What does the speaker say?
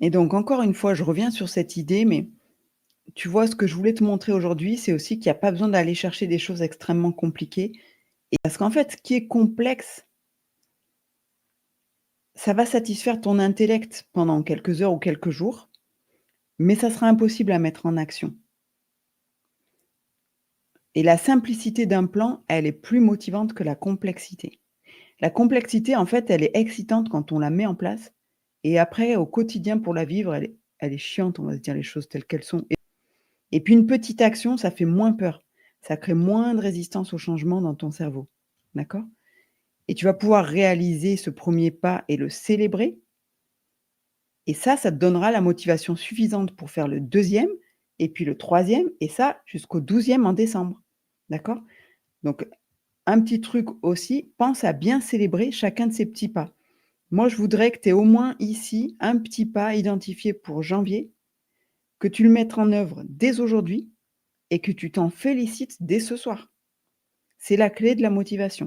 Et donc encore une fois, je reviens sur cette idée, mais tu vois, ce que je voulais te montrer aujourd'hui, c'est aussi qu'il y a pas besoin d'aller chercher des choses extrêmement compliquées et parce qu'en fait, ce qui est complexe, ça va satisfaire ton intellect pendant quelques heures ou quelques jours, mais ça sera impossible à mettre en action. Et la simplicité d'un plan, elle est plus motivante que la complexité. La complexité, en fait, elle est excitante quand on la met en place et après au quotidien pour la vivre, elle est chiante, on va se dire les choses telles qu'elles sont et puis une petite action, ça fait moins peur. Ça crée moins de résistance au changement dans ton cerveau. D'accord? Et tu vas pouvoir réaliser ce premier pas et le célébrer et ça te donnera la motivation suffisante pour faire le deuxième et puis le troisième et ça jusqu'au 12e en décembre. D'accord? Donc un petit truc aussi, pense à bien célébrer chacun de ces petits pas. Moi, je voudrais que tu aies au moins ici un petit pas identifié pour janvier, que tu le mettes en œuvre dès aujourd'hui et que tu t'en félicites dès ce soir. C'est la clé de la motivation.